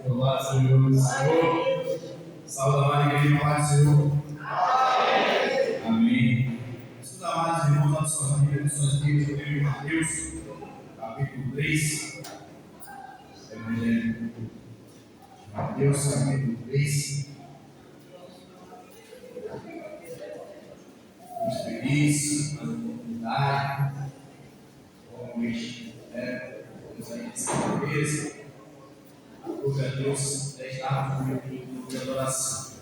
Olá, Senhor. Saúde, amada igreja, paz do Senhor. Amém. Estuda, amados irmãos, a sua família, as suas vidas, o livro de Mateus, capítulo 3. Evangelho de Mateus, capítulo 3. Estamos felizes, com a oportunidade, como este, temos aí essa cabeça. Glória a Deus, está no culto de adoração.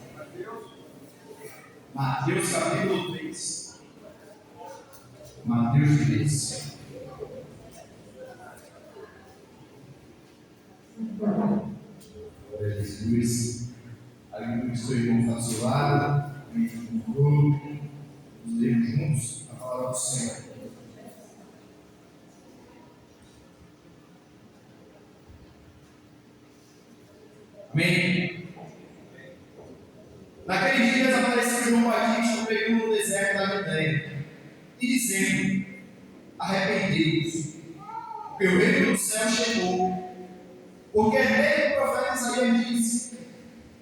Mateus capítulo 3. Mateus 3. Glória a Jesus. Ali que estou irmão do seu lado, no grupo, nos lermos juntos a palavra do Senhor. Amém. Naqueles dias apareceu João Batista pregando no deserto da Judéia e dizendo: arrependei-vos, porque o reino do céu chegou. Porque até o profeta Isaías disse: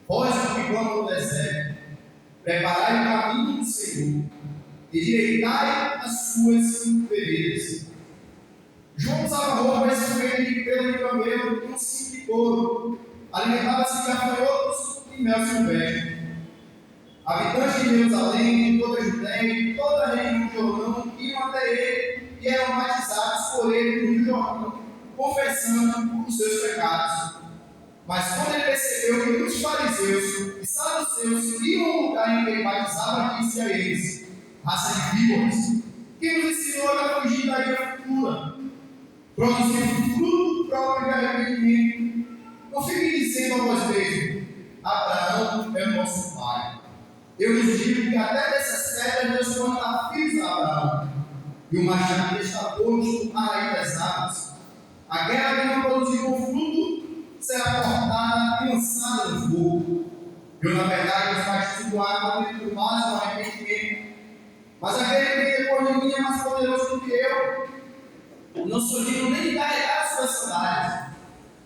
vós que vão no deserto, preparai o caminho do Senhor e direitai as suas veredas. João usava roupas feitas de pelo de camelo e um cinto de couro. Alimentava-se de gafanhotos e mel silvestre. Habitantes de Jerusalém, de toda a Judéia e de toda a região do Jordão iam até ele e eram batizados por ele no Rio Jordão, confessando os seus pecados. Mas quando ele percebeu que muitos fariseus e saduceus iam ao lugar em que ele batizava, disse a eles: raça de víboras, que nos ensinou a fugir da ira futura, produzindo fruto próprio de arrependimento. Não fiquem dizendo a vós mesmos: Abraão é nosso pai. Eu vos digo que até dessas pedras Deus pode dar filhos a Abraão. E o machado está posto à raiz das árvores. Aquela que não produziu o fruto será cortada e lançada no fogo. Eu, na verdade, os batizo com água para base no arrependimento. Mas aquele que vem depois de mim é mais poderoso do que eu. Não sou digno nem de carregar as suas sandálias.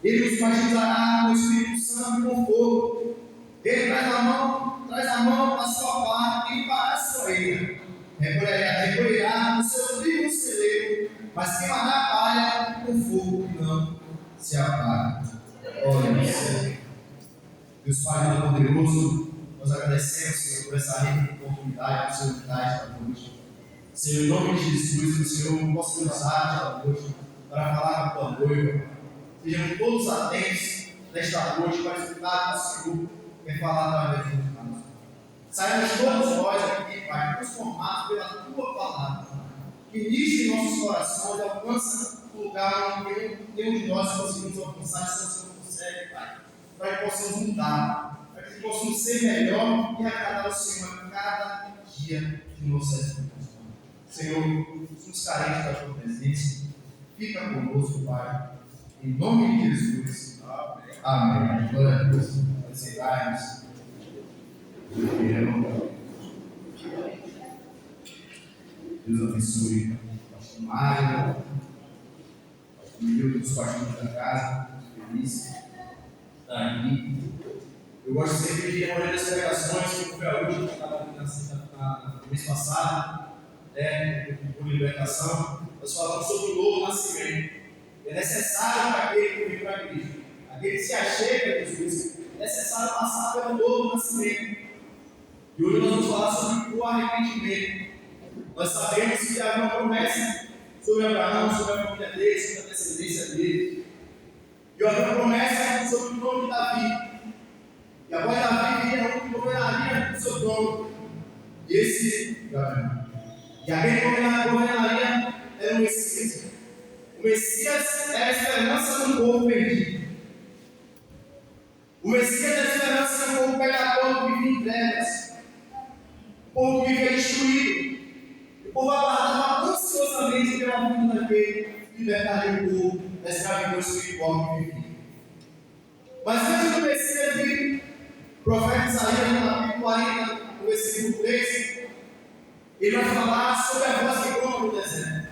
Ele os batizará com o Espírito Santo e com fogo. Ele traz a mão a sua parte e limpará a sua ira. Recolherá o seu trigo no celeiro, mas queimará a palha com fogo que não se apaga. Olha, Deus Pai Todo-Poderoso, nós agradecemos, Senhor, por essa rica oportunidade, por Senhor, da noite. Senhor, em nome de Jesus, que o Senhor possa nos usar esta noite para falar com a tua noiva. Sejamos todos atentos nesta noite para escutar o Senhor quer falar através de nós. Saímos todos nós aqui, Pai, transformados pela tua palavra, que nisto em nossos corações alcança o lugar onde nenhum de nós conseguimos alcançar, se o Senhor consegue, Pai, para que possamos mudar, para que possamos ser melhor e agradar ao Senhor a cada dia de nossas vidas. Senhor, somos carentes da tua presença, fica conosco, Pai. Em nome de Jesus. Amém. Glória a Deus. Aceitarmos. Deus abençoe o pastor Mário, dos pastores da casa, feliz. Está aqui. Eu gosto sempre de lembrar das pregações, que foi a última que estava no mês passado, por libertação. Nós falamos sobre o novo nascimento. É necessário para aquele que vem para a igreja, aquele que se achega de Jesus, é necessário passar pelo novo nascimento. E hoje nós vamos falar sobre o arrependimento. Nós sabemos que havia uma promessa sobre Abraão, sobre a família dele, sobre a descendência dele. E havia uma promessa sobre o trono de Davi. E após Davi viria um que governaria o seu trono. E aquele que governaria era o Messias. O Messias é a esperança do povo perdido. O Messias é a esperança do povo pecador que vive em trevas. O povo que vive destruído. O povo aguardava ansiosamente pela vinda daquele que libertaria o povo da escravidão espiritual que vivia. Mas antes do Messias vir, o profeta Isaías, no capítulo 40, no versículo 3, ele vai falar sobre a voz que clama no deserto.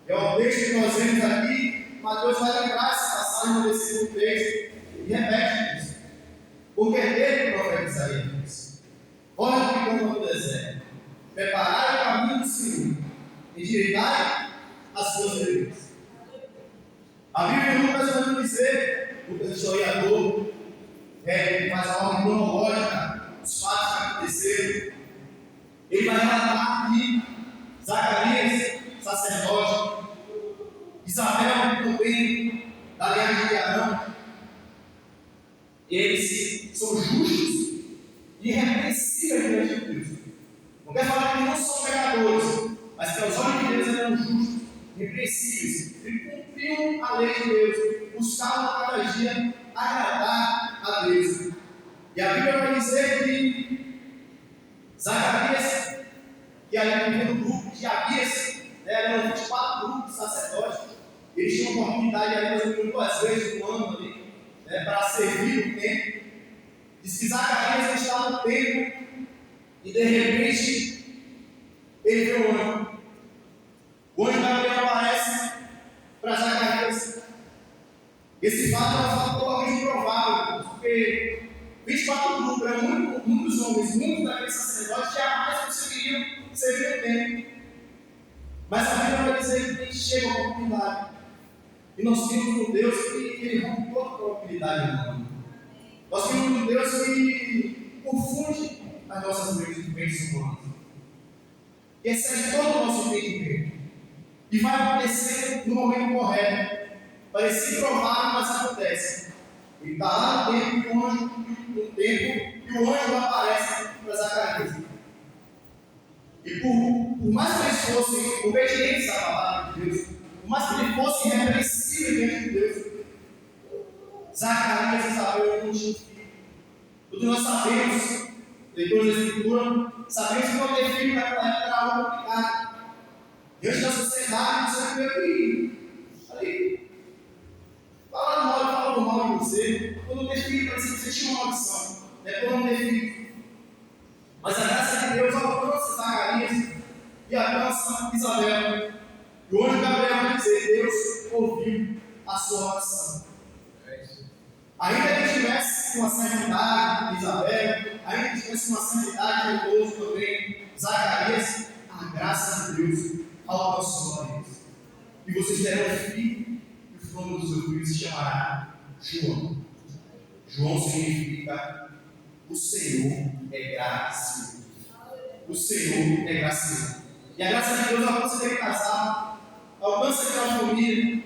É o texto que nós vemos aqui. Mateus vai lembrar essa passagem no versículo 3. e repete isso. Porque ele, o profeta Isaías, disse: olha que como no deserto, preparai o caminho do Senhor, endireitai as suas veredas. A Bíblia em Lucas vai nos dizer, Lucas, historiador, que faz a ordem cronológica dos fatos que aconteceram. Ele vai relatar que Zacarias, sacerdote, Isabel, também, da linhagem de Arão, eles são justos e irrepreensíveis diante de Deus. Não quer falar que eles não são pecadores, mas que aos olhos de Deus eram justos, irrepreensíveis. Eles cumpriam a lei de Deus, buscavam a cada dia agradar a Deus. E a Bíblia vai dizer que Zacarias, que ali no grupo de Abias, eram 24 grupos de sacerdotes, eles tinham oportunidade ali, mais ou menos 2 vezes no ano ali, para servir o templo. Diz que Zacarias estava no templo e de repente ele vê um anjo. O anjo Gabriel aparece para Zacarias. Esse fato é um fato totalmente improvável, porque 24 grupos eram muitos homens, muitos daqueles sacerdotes jamais conseguiriam servir o templo. Mas a Bíblia vai dizer que chega a oportunidade. E nós temos um Deus que ele rompe toda a probabilidade humana. Nós temos um Deus que confunde as nossas mentes humanas. E excede todo o nosso entendimento. E vai acontecer no momento correto. Parece improvável, mas acontece. Ele está lá no tempo e o anjo aparece para Zacarias. E por mais que eles fossem obedientes à palavra de Deus, por mais que ele fosse irrepreensível diante de Deus, Zacarias e Isabel não tinham filho. Tudo nós sabemos, depois da Escritura, sabemos que não ter filho naquela época era algo complicado. Diante da sociedade, você vê que ali, falando mal de você, quando ter filho, parece que você tinha uma maldição, por não ter filho. Mas a graça de Deus alcança Zacarias e alcança Isabel. E o anjo Gabriel vai dizer: Deus ouviu a sua oração. Ainda que tivesse uma certa idade de Isabel, ainda que tivesse uma certa idade de idoso também, Zacarias, a graça de Deus alcançou a eles. E vocês terão um filho, e o nome do seu filho se chamará João. João significa: o Senhor é gracioso. O Senhor é gracioso. E a graça de Deus alcança aquele casal, alcança aquela família.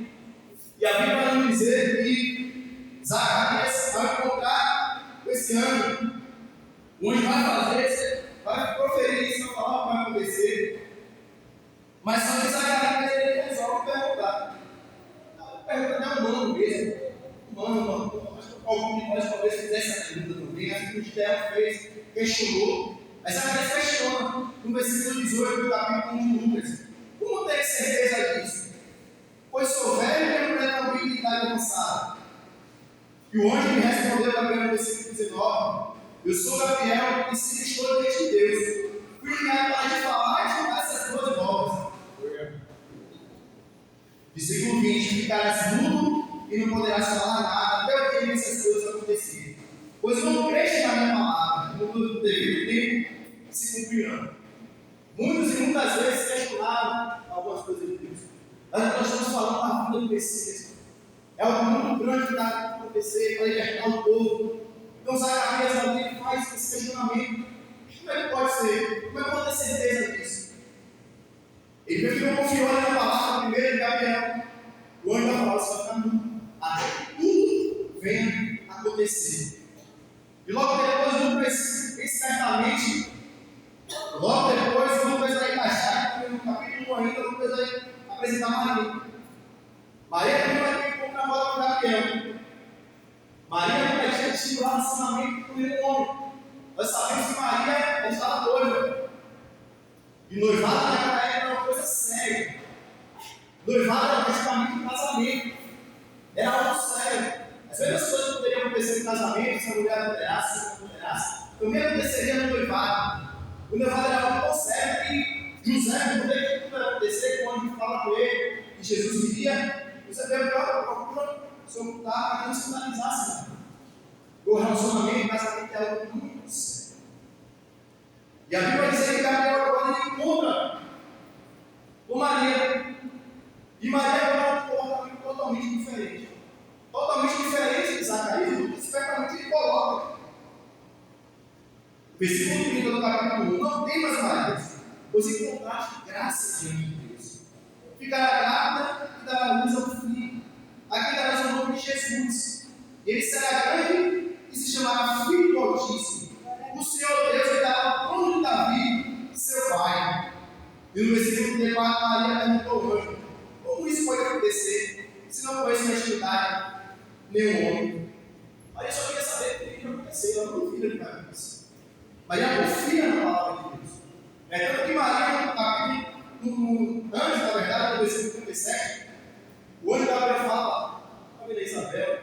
E a Bíblia vai nos dizer que Zacarias vai encontrar com esse anjo. O anjo vai fazer, vai proferir isso, vai falar o que vai acontecer. Mas só que Zacarias ele resolve perguntar. Pergunta até humano mesmo. Humano. Algum de nós talvez fizesse a pergunta também, assim que o Estela fez, questionou. Mas Zacarias questiona no versículo 18 do capítulo 1 de Lucas: como tem certeza disso? Pois sou velho e não tenho uma idade avançada. E o anjo me respondeu também no versículo 19: eu sou Gabriel e se estou diante de Deus. Fui enviado para te falar e te contar essas duas novas. Versículo 20: ficarás mudo e não poderás falar nada até o dia essas coisas acontecerem. Pois não creste na minha palavra, no devido tempo se cumprirão. Muitos e muitas vezes questionaram algumas coisas de Deus. Mas nós estamos falando da vida do Messias. É algo muito grande que está a acontecer para libertar o povo. Então Zacarias ali faz esse questionamento: como é que pode ser? Como é que eu vou ter certeza disso? Ele preferiu confiar na palavra primeiro de Gabriel. O anjo vai falar: você vai ficar mudo até que tudo venha acontecer. E logo depois, Lucas, espertamente, logo depois, Lucas vai encaixar, porque no capítulo 1 ainda, Lucas vai apresentar Maria. Maria também vai ter que comprar a bola com Gabriel. Maria não vai ter tido relacionamento com nenhum homem. Nós sabemos que Maria estava noiva. E noivado naquela época era uma coisa séria. Noivado era praticamente um casamento. Era algo sério. As mesmas coisas que poderiam acontecer no casamento, se a mulher adulterasse, se não adulterasse, também aconteceria no noivado. O noivado era algo tão sério que José, quando ele tudo ia acontecer, quando ele fala com ele, que Jesus viria, José veio para procura se ocultar para que não se finalizasse. o relacionamento, o casamento é algo muito sério. E a Bíblia vai dizer que Gabriel agora ele encontra com Maria. E Maria agora tem um comportamento totalmente diferente. Totalmente diferente de Zacarias, do que certamente ele coloca. Versículo 30 do capítulo 1. Não temas, Maria, pois encontraste graça diante de Deus. Ficará grávida e dará luz ao filho. Aqui darás o nome de Jesus. Ele será grande e se chamará Filho do Altíssimo. O Senhor Deus lhe dará o trono de Davi, seu pai. E no versículo 34, Maria perguntou ao anjo: como isso pode acontecer se não conheço na intimidade nenhum homem? Maria só queria saber o que ia acontecer. Ela não duvida do que vai acontecer. Maria confia na palavra de Deus. É tanto que Maria, antes, na verdade, no versículo 37, o anjo Gabriel fala: a filha Isabel,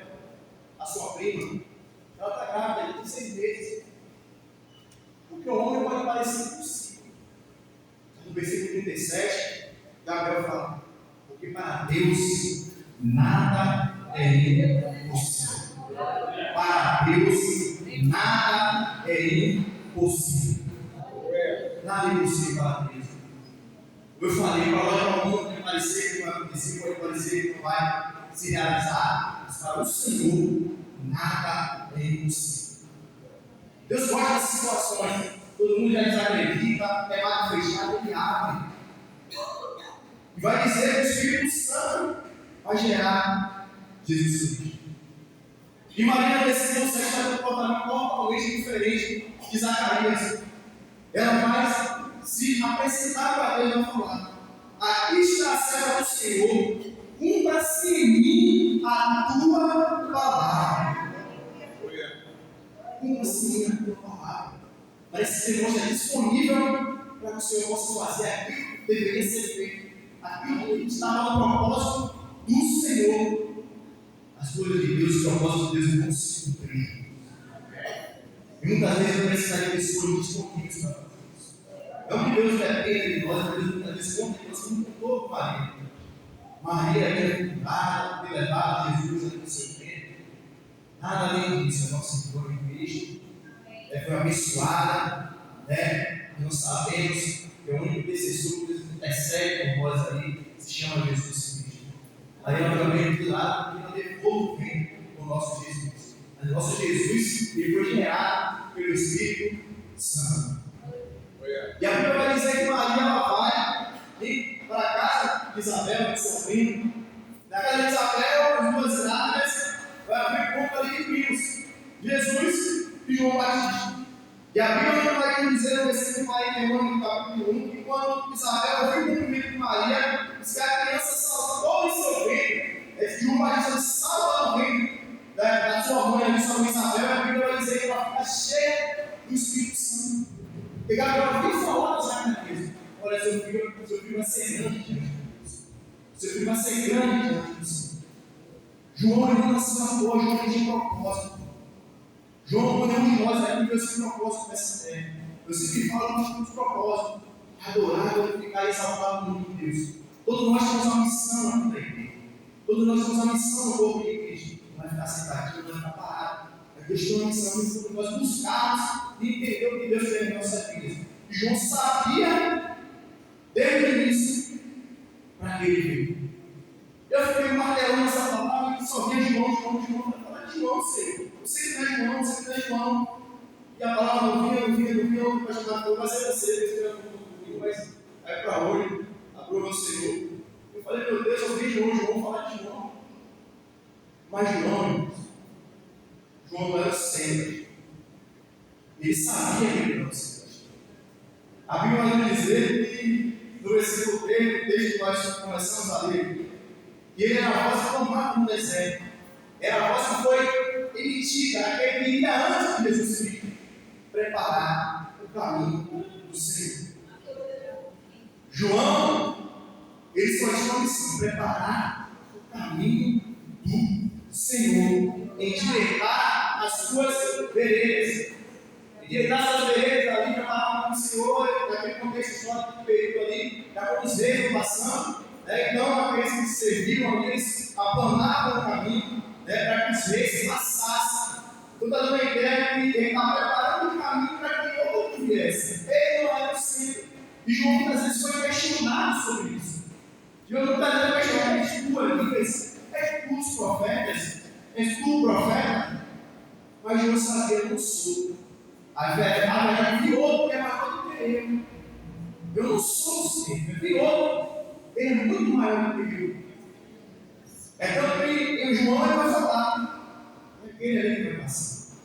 a sua prima, ela está grávida, ela tem 6 meses. Porque o homem pode parecer impossível. No versículo 37, Gabriel fala: porque para Deus nada é impossível. Para Deus nada é impossível. Nada é impossível para Deus. Como eu falei, para o mundo pode parecer que vai acontecer, pode parecer que não vai se realizar, mas para o Senhor nada é impossível. Deus guarda essas situações. Todo mundo já desacredita, é mato fechado, ele abre. E vai dizer que o Espírito Santo vai gerar Jesus Cristo. E Maria, nesse processo, vai ter um comportamento totalmente diferente de Zacarias. Ela vai se apresentar para Deus e vai falar: aqui está a serva do Senhor, cumpra-se em mim a tua palavra. Cumpra-se em mim a tua palavra. Parece que o Senhor está disponível para que o Senhor possa fazer aquilo que deveria ser feito, aquilo que estava no propósito do Senhor. As coisas de Deus, os propósitos de Deus vão se cumprir. E muitas vezes eu precisaria de pessoas disponíveis para fazer isso. Não que Deus dependa de nós, mas Deus muitas vezes conta que nós somos um pouco Maria. Maria é cuidada, foi levada a Jesus até o seu tempo. Nada além disso, a nossa Senhora em Cristo. Foi abençoada, né? Nós sabemos que o único intercessor que intercede por nós ali se chama Jesus Cristo. Aí eu também fui lá porque não teve pouco tempo com o nosso Jesus. Mas o nosso Jesus ele foi gerado pelo Espírito Santo. E a Bíblia vai dizer que Maria ela vai para a casa de Isabel, de seu primo. Na casa de Isabel, as duas grávidas, vai abrir conta ali de primos: Jesus e João Batista. E a Bíblia vai dizer no versículo 41 do capítulo 1 que quando Isabel ouviu o cumprimento de Maria, diz que a criança saltou em seu ventre. João Batista salta no ventre da sua mãe, de sua mãe Isabel. A Bíblia vai dizer que ela fica cheia do Espírito Santo. E Gabriel vem falar para Zacarias: olha, seu filho vai ser grande diante de Deus. Seu filho vai ser grande diante do Senhor. João ele não se matou, João ele tinha propósito. João, quando nenhum de nós é que Deus tem propósito nessa terra. Eu sempre falo que nós temos propósito: adorar, glorificar e exaltar o nome de Deus. Todos nós temos uma missão aqui na igreja. Todos nós temos uma missão no corpo de Cristo. Não vai ficar sentadinho, não vai ficar parado. A questão é uma missão que nós buscarmos e entender o que Deus fez em nossa vida. E João sabia, desde o início, para que ele veio. Eu fiquei martelando essa palavra e só via João. João, Senhor. Eu sei que não é João, você não é João. E a palavra não vinha, para ajudar a fazer você, mas aí para hoje, aprova o Senhor. Eu falei: meu Deus, eu vi João falar de João. Mas João não era o centro. Ele sabia que ele era o centro. A Bíblia vai dizer que, no versículo 3, desde que nós começamos a ler, que ele era a voz clamada no deserto. Era a voz que foi emitida aquele que ia antes de Jesus Cristo preparar o caminho do Senhor. João, ele só tinha a missão: preparar o caminho do Senhor, endireitar as suas veredas. Endireitar as suas veredas ali, preparar o caminho do Senhor, naquele contexto histórico do período ali, já quando os reis estão passando, então aqueles que serviram ali, eles aplanavam o caminho, para que os reis passassem. Então está dando a ele está preparando o caminho para que outro viesse. Ele não era o centro. E João muitas vezes foi questionado sobre isso. João muitas vezes questionado: és tu, Elias? És tu os profetas? És tu o profeta? Mas João sabia: eu não sou. A verdade vi outro que é maior do que eu. Eu não sou o centro. Vi outro. Ele é muito maior do que eu. É tanto que João vai falar. Aquele ali que vai passar.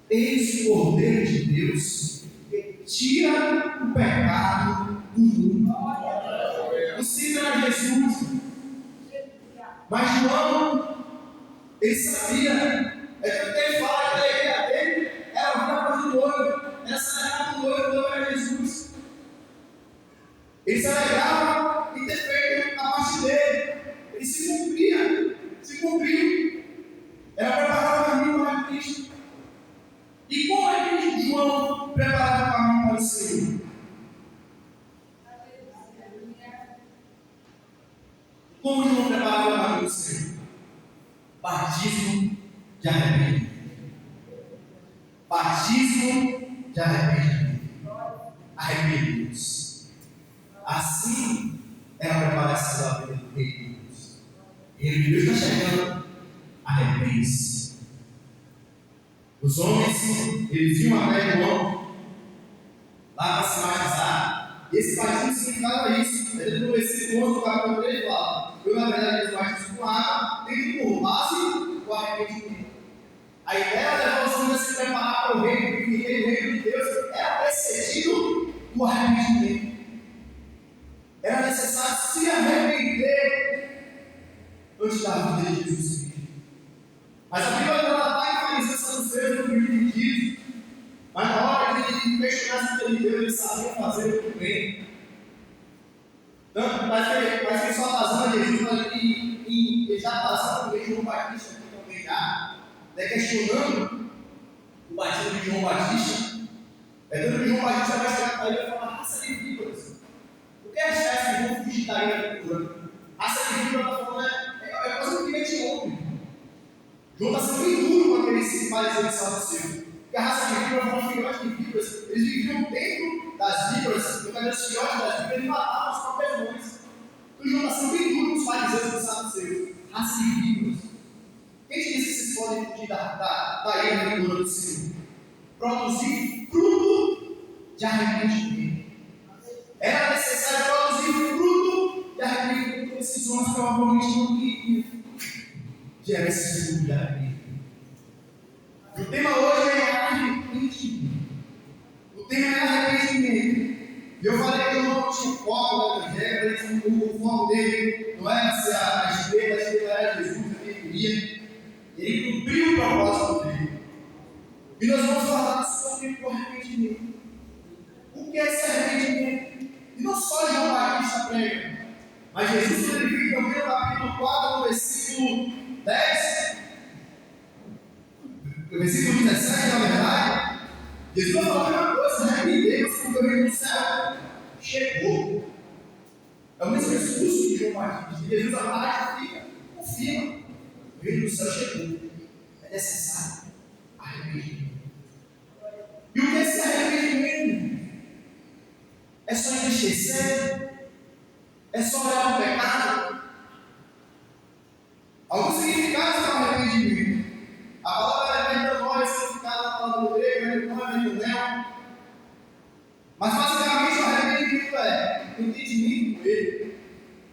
Eis o Cordeiro de Deus que tira o pecado do mundo. O centro era Jesus. Mas João, ele sabia. É tanto que ele fala que a alegria dele era ouvir a voz do noivo. Era celebrar do noivo, o noivo era Jesus. Ele se alegrava em ter feito a parte dele. Ele se cumpria. Se cumpriu. Era preparar o caminho para Cristo. E como é que João preparava o caminho para o Senhor? Como João preparava o caminho para o Senhor? Batismo de arrependimento. Batismo de arrependimento. Arrependemos. Assim é a preparação da vida do Rei de Deus. O Rei de Deus está chegando. Arrepende-se. Os homens, eles iam até João lá para se batizar. E esse batismo significava isso. Dentro do versículo 11 do capítulo 3 fala: eu, na verdade, eles batizam com água, tendo por base o arrependimento. A ideia da devoção de se preparar para o reino, porque o reino de Deus era precedido do arrependimento. Era necessário se arrepender antes da vida de Jesus Cristo. Mas a Bíblia está enfatizando essa saduceus no livro de Tito. Mas na hora que ele questionasse o que ele deu, ele sabia fazer muito bem. Tanto parece que ele só está usando Jesus, mas ele já está usando o João Batista aqui também já. Questionando o batismo de João Batista. Tanto que João Batista vai chegar para ele e falar: raça de víboras. O que é achar que vão fugir daí da cultura? Raça de víboras está falando, é coisa que mete homem. João está sendo bem duro com aqueles fariseus saduceus. Porque a raça de víboras foram filhotes de víboras. Eles viviam dentro das víboras, no caso dos filhotes das víboras, eles matavam as próprias mães. Então João está sendo bem duro com os fariseus e os saduceus. Raça de víboras. Quem te disse que vocês podem fugir da ira e do Senhor? Produzir fruto de arrependimento. Era necessário produzir fruto de arrependimento. Esses homens provavelmente não queriam gerar esse fruto de arrependimento. O tema hoje é arrependimento. O tema é arrependimento. E eu falei que eu não tinha foco no Evangelho, o foco dele não era ser a estrela era Jesus, que ele queria. Ele cumpriu o propósito dele. E nós vamos falar sobre o arrependimento. O que é esse arrependimento? E não só João Batista prega, mas Jesus verifica também no capítulo 4, no versículo 10, no versículo 17, na verdade. Jesus vai falar a mesma coisa: arrependemos, porque o reino do céu chegou. É o mesmo discurso de João Batista. Jesus ratifica, confirma: o reino do céu chegou. É necessário arrependimento. E o que é esse arrependimento? É só enriquecer? É só olhar o pecado? Alguns significados para o arrependimento. A palavra metanoia é significada na palavra grega, metanoia. Mas basicamente o arrependimento é o entendimento do erro.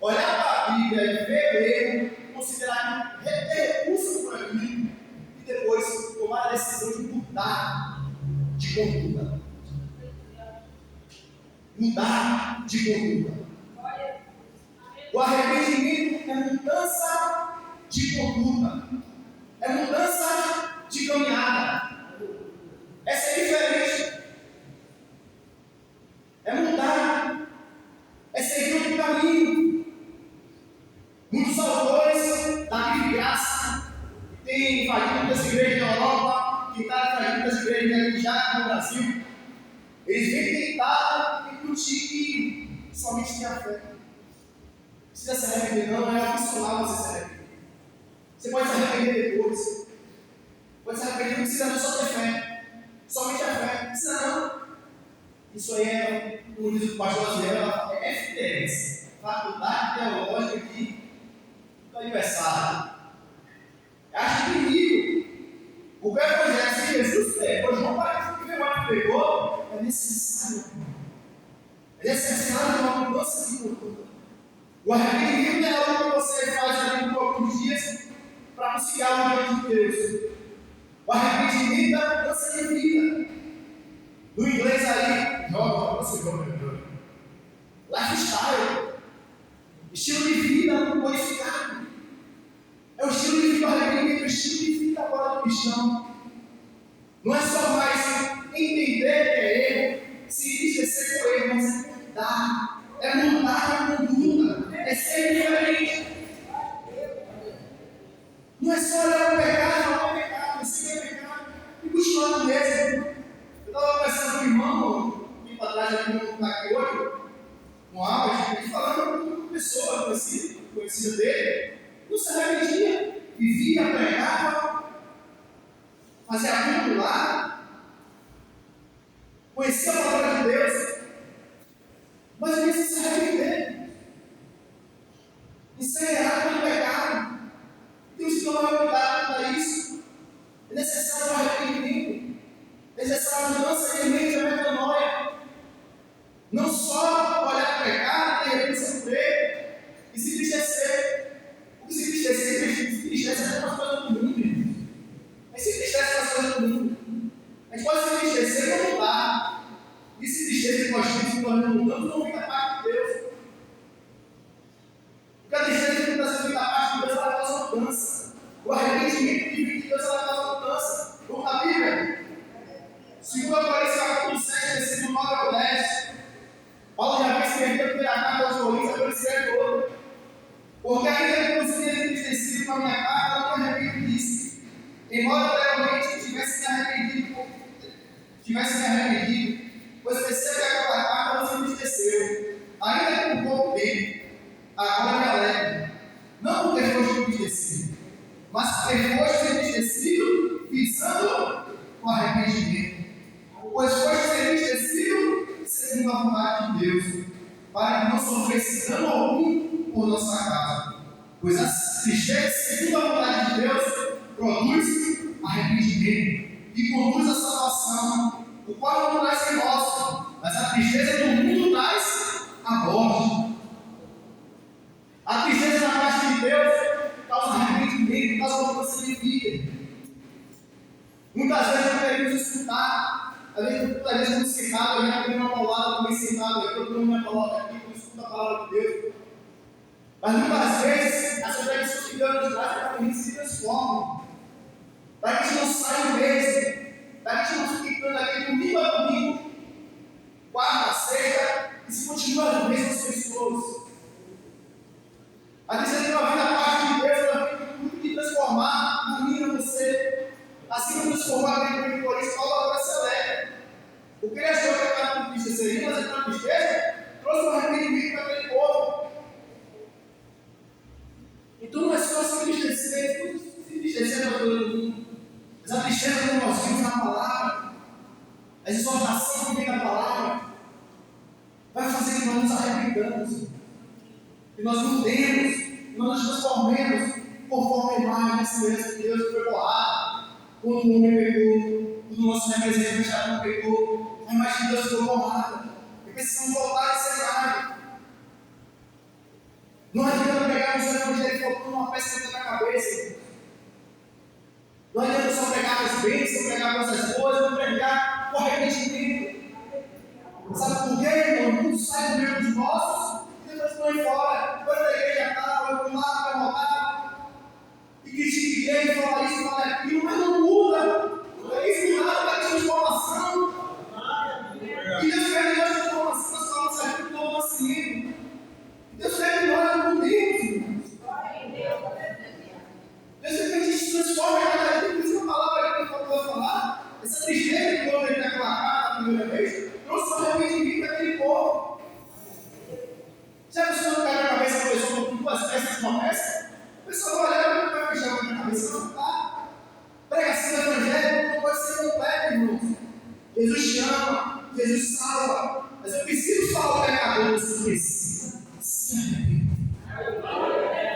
Olhar para a Bíblia e ver o erro, considerar que ter recurso por aquilo e depois tomar a decisão de mudar de conduta. Mudar de conduta. O arrependimento é mudança de conduta. É mudança de caminhada. Essa é diferente. É mudar. É seguir outro caminho. Muitos autores da Bíblia de Graça que têm invadido muitas igrejas na Europa, que estão invadindo muitas igrejas aqui já no Brasil, eles vêm tentar incutir que somente tem a fé. Precisa se arrepender, não é opcional você se arrepender. Você pode se arrepender depois. Pode se arrepender, não precisa só ter fé. Somente a fé. Isso não. Isso aí é, como diz o pastor Azevedo, é FTS, Faculdade Teológica do Aniversário. Acho terrível. O que o Evangelho de Jesus pregou, João Batista que o pregou, é necessário. É necessário uma mudança de cultura. O arrependimento é algo que você faz ali por alguns dias para conseguir algo de Deus. O arrependimento é a mudança de vida. No inglês aí, joga, você joga. Lifestyle. Estilo de vida modificado. É o estilo de vida arrependido, é o estilo de vida agora do cristão. Não é só mais entender que é erro, se esquecer que é erro, mas é mudar. É mudar a conduta. É ser diferente. Não é só olhar o pecado, não é pecado, é ser pecado. E continuar no mesmo. Eu estava conversando com o irmão, um tempo atrás, aqui no está aqui hoje, com Albert, a gente falando com uma pessoa conhecida dele, não se arrependia, vivia, pregava, fazia culto lá, conhecia a palavra de Deus, mas ele se arrepender. Isso é errado pelo pecado. Deus não vai cuidar para isso. É necessário um arrependimento, é necessário uma mudança de mente, uma metanoia. Não só olhar para o pecado, ter repente se crer e se entristecer. O que se entristece é com as coisas do mundo. A gente se entristece com as coisas do mundo. A gente pode se entristecer e não mudar. E se entristecer com as coisas que nós não mudamos, não vem da parte de Deus. Porque a tristeza que está sendo da parte de Deus, ela causa mudança. O arrependimento que vem de Deus, ela causa mudança. Vamos na Bíblia? 2 Coríntios capítulo 7, versículo 9 ao 10. Paulo já havia escrevido a primeira carta aos Coríntios, agora escreve outra. Porque ainda que você tenha entristecido com a minha carta, eu não me arrependo disso. Embora realmente tivesse me arrependido, pois percebo que aquela carta você me entristeceu. Ainda que por pouco tempo, agora me alegro. Não porque foste entristecido, mas porque foste entristecido visando o arrependimento. Pois foste entristecido segundo a vontade de Deus, para que não sofresse dano algum por nossa causa. Pois a tristeza segundo a vontade de Deus produz arrependimento e conduz a salvação, o qual não traz remorso, mas a tristeza do mundo traz a morte. A tristeza da parte de Deus causa arrependimento, causa mudança de vida. Muitas vezes não queremos escutar. Às vezes estamos sentados, a gente tem uma palavra também sentado, todo mundo vai falar aqui, quando escuta a palavra de Deus. Mas muitas vezes, essas tradições que Deus nos traz para que a gente se transforme, para que a gente não saia do mesmo, para que a gente não fique ficando aqui domingo a domingo, quarta, sexta, e se continua as mesmas pessoas. A tristeza tem uma vida a parte de Deus, ela tem muito que transformar em mim e você. Assim como transformou aquele por isso, Paulo agora se alegra. Porque ele achou que estava com tristeza seria, mas aquela tristeza trouxe um arrependimento para aquele povo. Então não é só se entristecer para todo mundo, mas a tristeza que nós vimos na palavra, a exortação que vem na palavra, vai fazer que nós nos arrependamos, que nós mudemos, que nós nos transformemos conforme a imagem e semelhança de Deus que foi borrada. Quando o homem pecou, quando o nosso representante não pecou, a imagem de Deus foi borrada. E precisamos voltar a essa imagem. Não adianta pegar o evangelho colocando uma peça na cabeça. Não adianta só pegar as bênçãos, pegar coisas boas, não pregar o arrependimento. Sabe por quê, irmão? Tudo sai do meio dos nossos e depois põe fora. Depois da igreja está, vai para um lado, vai voltar. E critica a igreja, fala isso, fala aquilo, mas não muda. Não é isso nada, está de transformação. E Deus quer que nós transformação, nós falamos aqui do novo nascimento. Deus quer que nós não mudemos. Deus quer que a gente se transforme em cada dia. Por isso que a palavra que eu vou falar, essa tristeza que houve naquela carta a primeira vez, trouxe um arrependimento daquele povo. Já pensou no cara na cabeça da pessoa com duas peças de uma peça? A pessoa vai olhar e vai fechar a cabeça, não está. Pregação do evangelho não pode ser completa, irmãos. Jesus salva. Mas eu preciso falar o pecador, você precisa se arrepender.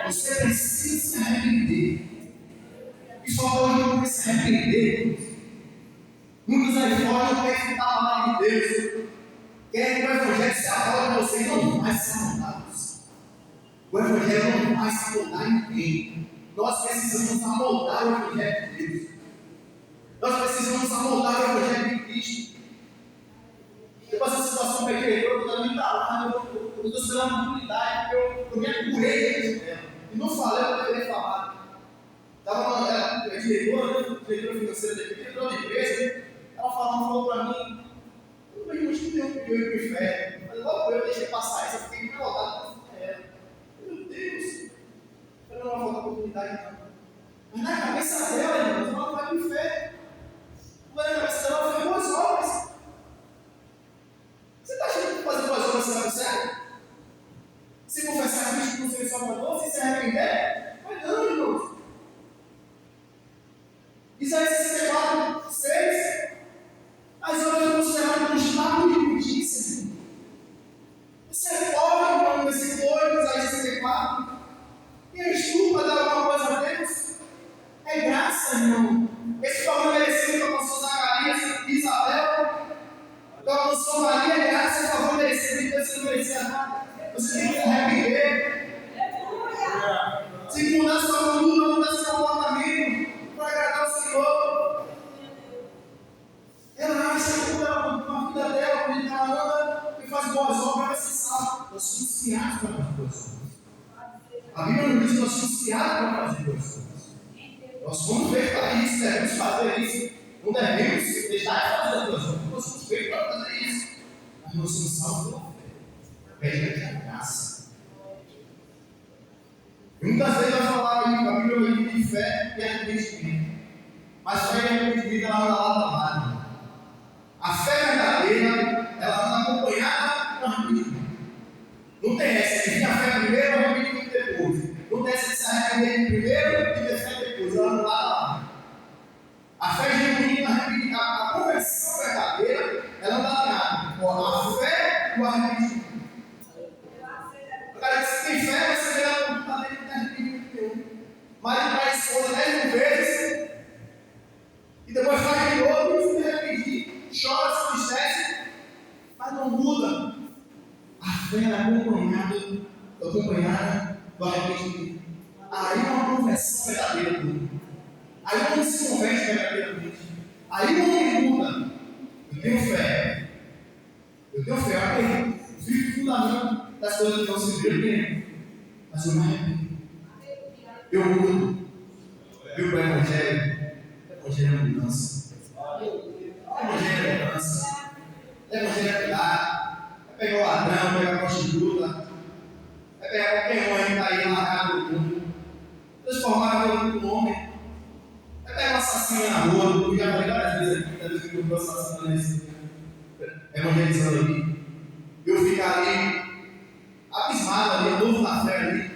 Você precisa se arrepender. E só hoje não se arrepender. Muitos aí fora não querem escutar a palavra de Deus. Querem que o Evangelho se abole em você e não vai se amoldar. O Evangelho não vai se amoldar em ninguém. Nós precisamos amoldar o Evangelho de Deus. Nós precisamos amoldar o Evangelho de Cristo. Depois dessa situação que eu peguei, eu também estava lá, eu estou esperando uma oportunidade, porque eu me apurei dentro dela. E não falei o que eu deveria falar. Estava uma diretora financeira da diretora da empresa, ela falou para mim, eu não vejo que eu fui fé. Mas logo eu deixei passar isso, eu fiquei incomodado com ela. Meu Deus, eu não vou faltar oportunidade não. Mas na cabeça dela, irmãos, ela não vai com fé. Mas na cabeça dela, ela foi boas obras. Você está achando que fazer boas obras você vai para o céu? Se confessar a Cristo como seu Salvador, se arrepender? Mas não, irmãos. Isaías 64, 6. As obras consideradas como estado de imundícia. Você é pobre, irmão, versículo 8, Isaías 64. E a estupa dar alguma coisa a Deus? É graça, irmão. Esse favor merecido que alcançou Zacarias e Isabel, que alcançou Maria, é graça e favor merecido que você não merecia nada. Você tem que se arrepender. Tem que mudar sua conduta, mudar seu comportamento para agradar o Senhor. Ela acha que uma vida dela, quando ela anda e faz boas obras, vai ser salva. Nós somos criados para fazer boas obras. A Bíblia não diz que nós somos criados para fazer boas obras. Nós fomos feitos para isso, devemos fazer isso. Não devemos deixar de fazer boas obras. Nós somos feitos para fazer isso. Mas nós somos salvos pela fé. Mediante a graça. E muitas vezes nós falamos a Bíblia de fé e arrependimento. Mas fé e arrependimento ela anda lado a lado. A fé verdadeira, ela anda acompanhada com arrependimento. Não tem essa de vir a fé primeiro, arrependimento depois. Não tem essa de se arrepender primeiro e ter fé depois. Ela anda lado a lado. A fé genuína, a conversão verdadeira, ela anda alinhada com a fé e o arrependimento. Cara, se tem fé, você vê ela como está dentro de arrependimento nenhum. Marido para a esposa 10 mil vezes e depois faz de novo e se arrepende, chora, se entristece, mas não muda. A fé é acompanhada do arrependimento. Aí é uma conversão verdadeira do mundo. Aí não se converte verdadeiramente. Aí não me muda. Eu tenho fé, ok? Eu fico fundamento das coisas que não se viram, mas eu não arrependo. Eu mudo. Viu para o Evangelho? O Evangelho é mudança. O Evangelho é mudança. O Evangelho é cuidar. É pegar o ladrão, pegar a prostituta. É pegar qualquer homem que está aí largado do mundo. Transformar ele num homem. É pegar um assassino na rua. Eu já falei várias vezes aqui, talvez que eu estou assassinando nesse evangelizando aqui. Eu ficar ali, abismado ali, novo na fé ali.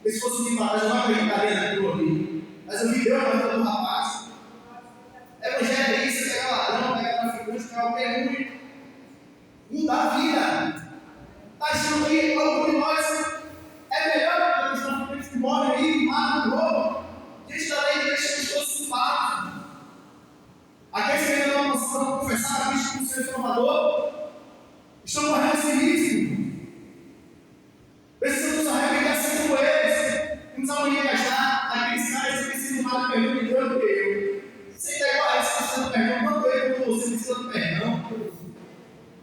Se fosse um para trás, eu não acreditaria naquilo ali. Mas eu vi Deus na vida do rapaz. Evangelho é isso, pegar ladrão, pegar traficante, pegar qualquer um. Mudar a vida. Está achando que algum de nós é melhor do que os traficantes que morrem aí, matam, roubam. Diante da lei, deixamos todos culpados. Aqueles que ainda não confessaram a Cristo como seu Salvador estão morrendo sem risco. Precisamos arrepender assim como eles. Vamos amanhã gastar aqueles caras que precisam mais de perdão de Deus do que eu. Você está igual a eles precisando de perdão, quanto eu como você precisa de perdão.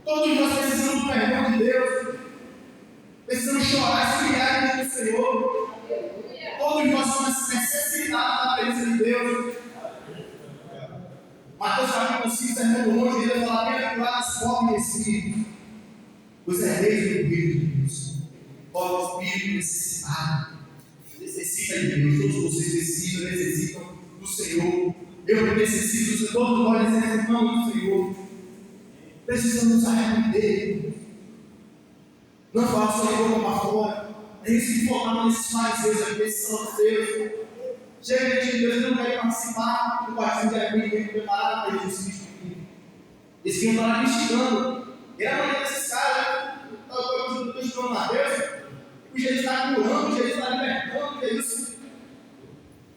Todos nós precisamos do perdão de Deus. Precisamos chorar e humilhar diante do Senhor. Todos nós somos necessitados da presença de Deus. Mateus capítulo 5, sermão do monte, ele fala: bem-aventurados os pobres de espírito, os herdeiros do reino de Deus. Pobre espírito necessitado, necessita de Deus. Todos vocês necessitam do Senhor. Eu necessito do Senhor. Todos nós necessitamos do Senhor. Precisamos nos arrepender. Não falar só de boca para fora. É isso que focamos nesses fariseus aqui, nesses santos. Chega de Deus, não quer participar do partido de arrependimento preparado para Jesus Cristo. Eles queriam estar criticando. E a maneira desses caras, eu estou estudando Mateus, o Jesus está curando, o Jesus está libertando, o Jesus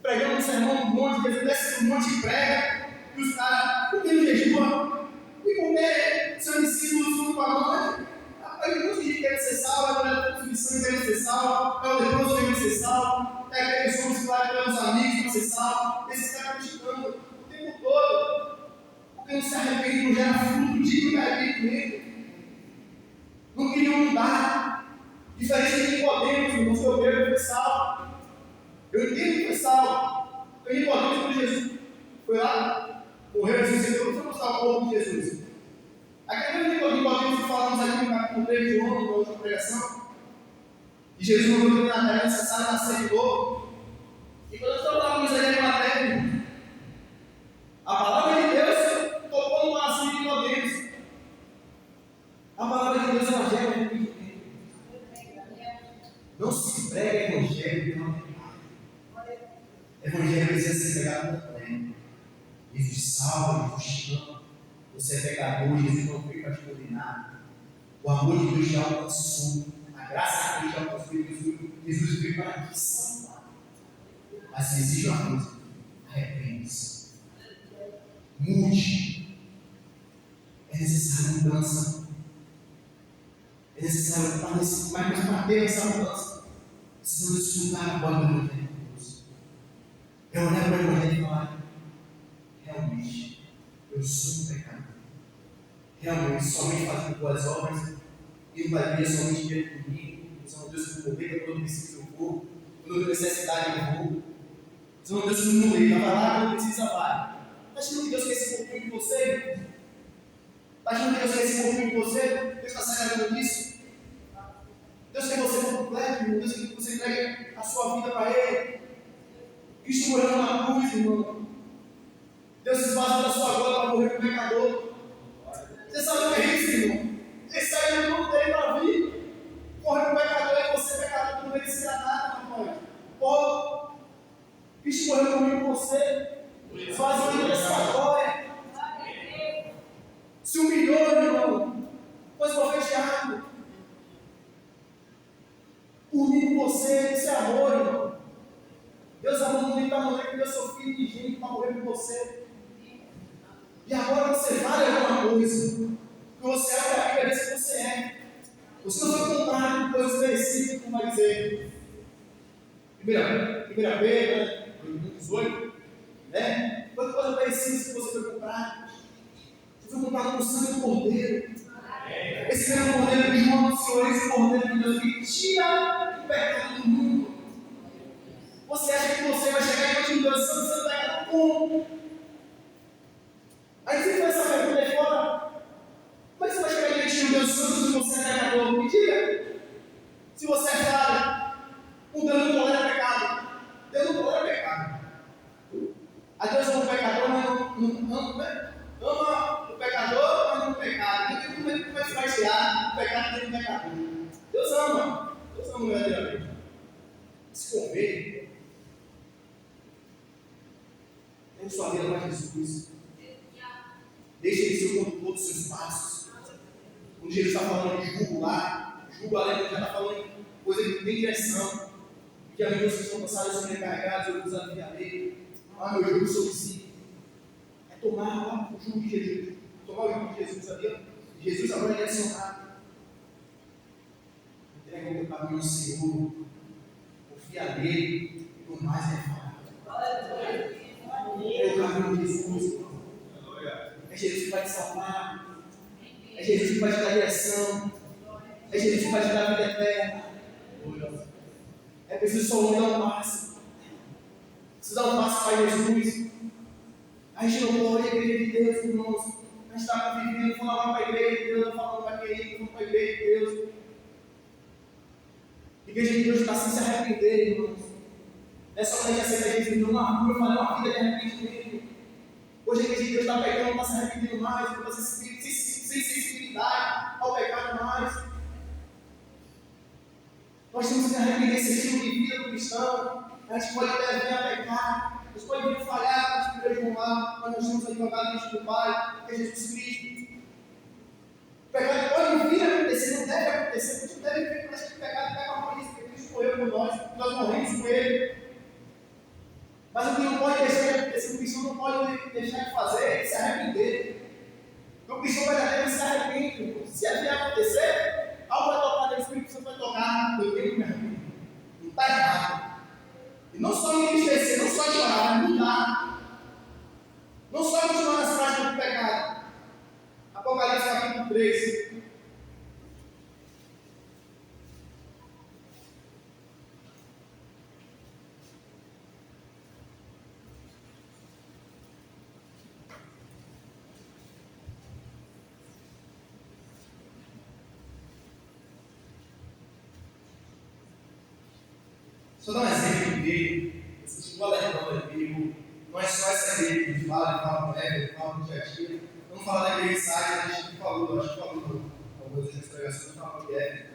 pregando um sermão do monte, Jesus desce do monte e prega, e os caras, por que não jejua? E por que seus discípulos foram para longe? Rapaz, não diz que quer ser salvo, é o submissão que quer ser salvo, é o leproso que quer ser salvo, é aqueles homens que vai para os amigos para ser salvo, esses caras criticando o tempo todo, porque não se arrepende, não gera fruto digno de arrependimento. Não queriam mudar. Diferente de Nicodemos, irmãos, que eu vejo foi salvo. Eu entendo que foi salvo. Então Nicodemos, quando Jesus foi lá, morreu, ressuscitou, não foi mostrar o corpo de Jesus. Aquele mesmo Nicodemos que falamos aqui no capítulo 3 de João, na última pregação, e Jesus mandou que na terra necessário nascer de novo. E quando nós estamos lá com Misericórdia materna, a palavra de Deus tocou no coração de Nicodemos. A palavra de Deus ela gera um filho. Não se prega evangelho que não tem nada. Evangelho precisa ser pregado completo. Jesus salva, Jesus chama. Você é pecador, Jesus não veio para te condenar. O amor de Deus já alcançou. A graça de Deus já alcançou. Jesus veio para te salvar. Mas exige uma coisa: arrepende-se. Mude. É necessária mudança. É necessário para ter essa mudança. Precisamos estudar a palavra do Deus. É olhar para o Evangelho e falar: realmente, eu sou um pecador. Realmente, somente fazendo boas obras, e vai vir somente diante de mim. Senão Deus que eu morrer, quando eu preciso eu vou, quando eu tenho necessidade eu vou. Senão Deus que eu morrer, vai lá, quando precisa vai. Está achando que Deus quer esse pouquinho de você? Está achando que Deus quer esse pouquinho de você? Deus está se agradando disso? Deus quer você por completo, irmão. Deus quer que você entregue a sua vida para Ele. Cristo morreu na cruz, irmão. Deus se esvaziou da sua glória para morrer como pecador. Você sabe o que é isso, irmão? Ele saiu do mundo dele para vir. Morrer como pecador e você, pecador, que não merecia nada, rapaz. Pô, Cristo morreu por mim por você. Esvaziou da sua glória. Se humilhou, irmão. Foi esbofeteado. Por mim, por você, isso é amor, irmão. Deus amou muito da maneira que deu seu filho de gente para morrer por você. E agora você vale alguma coisa. Que você é para a Bíblia que você é. Você não foi comprado por coisas merecidas, como vai dizer. 1 Pedro, 18, né? Quantas coisas merecidas que você foi comprado? Você foi comprado com o sangue do Cordeiro. Esse mesmo Cordeiro de João do Senhor, esse Cordeiro de Deus que tira o pecado do mundo. Você acha que você vai chegar diante de Deus santo, você vai dar como? Aí você faz essa pergunta aí fora. Como é que você vai chegar diante de Deus santo se você é pecador? Me diga. Se você é falho, o Deus não tolera pecado. Deus não tolera pecado. A Deus ama o pecador, mas não ama o pecador, mas não o pecado. Como é que você vai tirar o pecado dentro do pecador? Deus ama. Deus ama verdadeiramente. Se converte. Tem sua vida para Jesus. Deixa ele ser o condutor dos seus passos. Quando Jesus está falando de jugo lá, jugo além, ele já está falando de coisa que tem direção. Que amigos que estão cansados, sobrecarregados, eu uso a vida dele. Meu jugo sobre si. É tomar o jugo de Jesus. Tomar o jugo de Jesus, sabia? Jesus agora é direcionado. Entrega o teu caminho ao Senhor. Confia nele. E por mais é falar. É o caminho de Jesus. É Jesus que vai te salvar. É Jesus que vai te dar direção. É Jesus que vai te dar a vida eterna. É preciso só dar um passo. Precisa dar um passo para Jesus. A gente não pode ir à igreja de Deus, irmãos. A gente está vivendo, falando para a igreja de Deus, falando para quem ir, falando para a igreja de Deus. A igreja de Deus está sem se arrepender, irmãos. Não é só para a gente aceitar Jesus, não. Eu falei uma vida de arrependimento. Hoje a igreja de Deus está pecando, não está se arrependendo mais, não está sem sensibilidade ao pecado mais. Nós temos que arrepender esse estilo de vida do cristão. A gente pode até vir a pecar, a gente pode vir a falhar, nos primeiros lá, mas nós temos advogado diante do Pai, que é Jesus Cristo. pecado pode vir a acontecer, não deve acontecer, a gente não deve ver que o pecado pega uma polícia, porque Cristo morreu por nós morremos com Ele. Mas o que não pode deixar de acontecer, o cristão não pode deixar de fazer é se arrepender. O cristão verdadeiro se arrepende. Se a vier acontecer, algo vai tocar nele, o Espírito Santo vai tocar, eu tenho que me arrepender. Não está errado. E não só me entristecer, não só chorar, mas mudar. Não só continuar nas práticas do pecado. Apocalipse capítulo 3. Só dar um exemplo dele. Você chegou alertando aqui. Não é só essa igreja que a gente fala com ela, fala com o dia a dia. Vamos falar da igreja Insight, a gente falou, acho que falou algumas vezes nessa pregação, falou que é.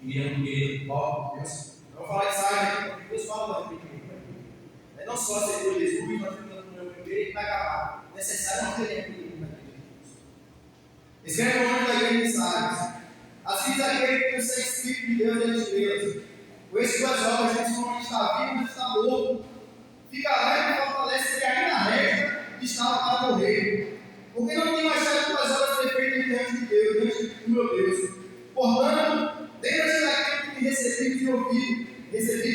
Igreja porque Deus. Vamos falar de Insight, porque Deus fala da igreja. Não só aceitou Jesus, nós ficamos no meu primeiro e vai acabar. É necessário uma igreja na igreja. Escreve o nome da igreja Insight. Assim diz aquele que tem o Espírito de Deus e as estrelas. Com essas duas obras, esse homem está vivo, mas está morto. Fica alegre e fortalece que ainda resta e estava para morrer. Porque não tem mais certo duas obras perfeitas diante de Deus, diante do meu Deus. Portanto, lembra-te daquilo que recebi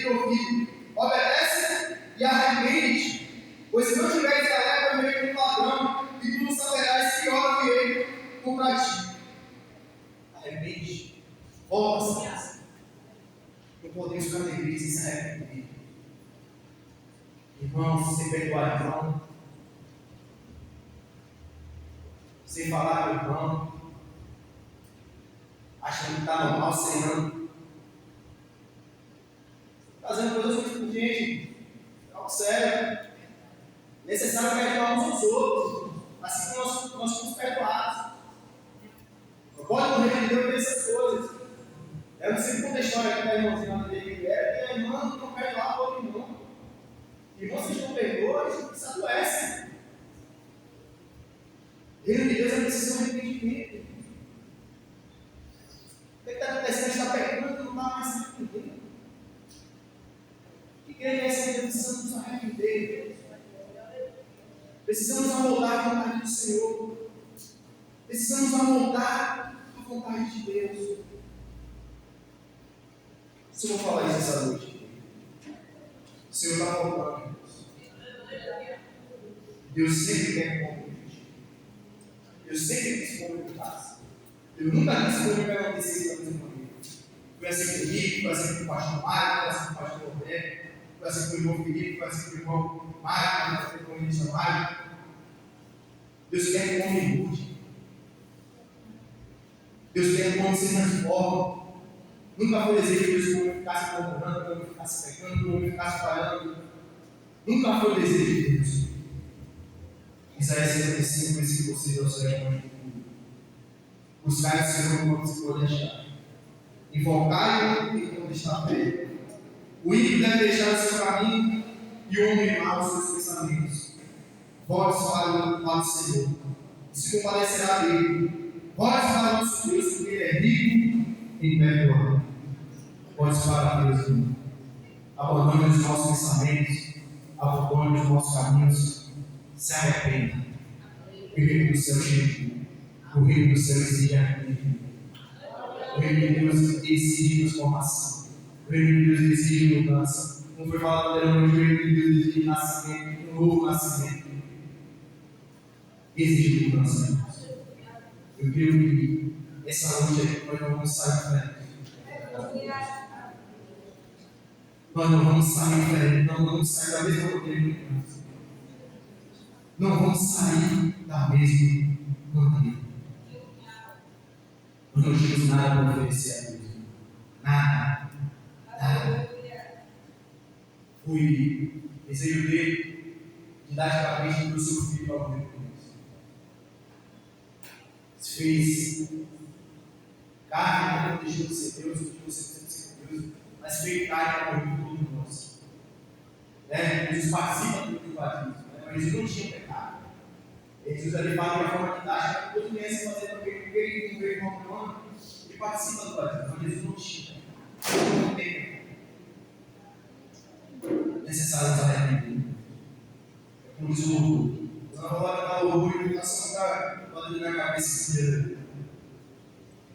de ouvido. Obedece e arrepende-te. Pois se não tiveres alegre, eu verei como ladrão, e tu não saberás que hora virei contra ti. Arrepende-te. Volta-se. Não podemos ficar na igreja sem se arrepender. Irmão, sem perdoar irmão, sem falar com o irmão, achando que está normal, sem não, fazendo coisas muito gente, algo sério, necessário perdoar uns aos outros, assim como nós somos perdoados. Não pode morrer de Deus por essas coisas. Eu não sei contar a história aqui da irmãzinha lá dele que era, que a irmã não perdoava o outro irmão. Irmão, vocês não perdoam, isso adoece. Reino de Deus é preciso de arrependimento. O que está acontecendo? Está pecando, não está mais se arrependendo. Que igreja é essa que precisamos nos arrepender? Precisamos amoldar a vontade do Senhor. Precisamos amoldar a vontade de Deus. Se eu vou falar isso essa noite, o Senhor está voltando. Deus sempre quer convite. Deus sempre quis convidar. Eu nunca quis convidar uma decisão da minha família. Foi assim comigo, foi assim com o pastor Mário, foi assim com o pastor Roberto, foi assim com o irmão Felipe, foi assim com o irmão Mário, foi assim com o ministro Mário. Deus quer que o homem mude. Deus quer que o homem se transforme. Nunca foi desejo de Deus que o homem ficasse murmurando, que o homem ficasse pecando, que o homem ficasse falhando. Nunca foi desejo de Deus. Isaías 65, versículo 6 ao 7. Buscai o Senhor enquanto se pode achar. Invocai-o enquanto está perto. O ímpio deve deixar o seu caminho e o homem mau os seus pensamentos. Volte para o Senhor, e se compadecerá dele. Volte para o nosso Deus, porque Ele é rico em perdoar. Volte para Deus, irmão. Abandone os nossos pensamentos, abandone os nossos caminhos. Se arrependa. O reino do céu chega. O reino do céu exige arrependimento. O reino de Deus exige transformação. O reino de Deus exige mudança. Como foi falado anteriormente, o reino de Deus exige nascimento, um novo nascimento. Exige mudança. Eu creio que essa noite aqui nós não vamos sair diferente. Nós não vamos sair diferente. Não vamos sair da mesma maneira. Não vamos sair da mesma maneira. Nós não temos nada para oferecer a Deus. Nada. Nada. Fui desejo dele, didaticamente, do seu filho ao meu Deus. Se fez carne, não deixou de ser Deus, não deixou de ser Deus, mas fez carne para morrer por todos nós. Jesus participa do batismo, mas ele não tinha pecado. Jesus ali fala de uma forma didática, todos conhecem fazer também, porque ele não veio com o nome e participa do batismo, mas Jesus não xinga. Não tem necessário nos arrepender. Como diz o orgulho. Eu não vou dar o orgulho e a nação está batendo na cabeça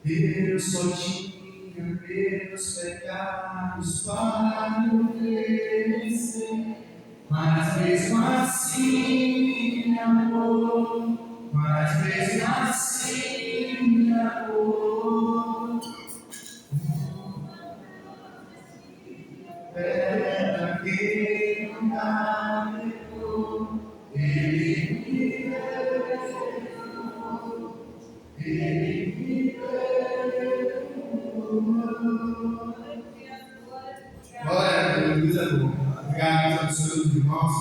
inteira. Eu só tinha meus pecados para me oferecer, mas mesmo assim me amou, mas mesmo assim me amou. Era quem nunca pecou, ele me perdoou, ele me perdoou. Glória a Deus, Deus é bom. Obrigado, Deus abençoe os irmãos.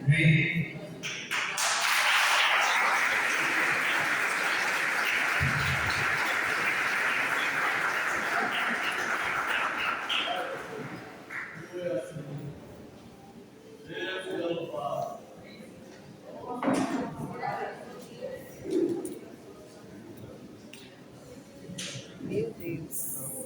Amém. Meu Deus.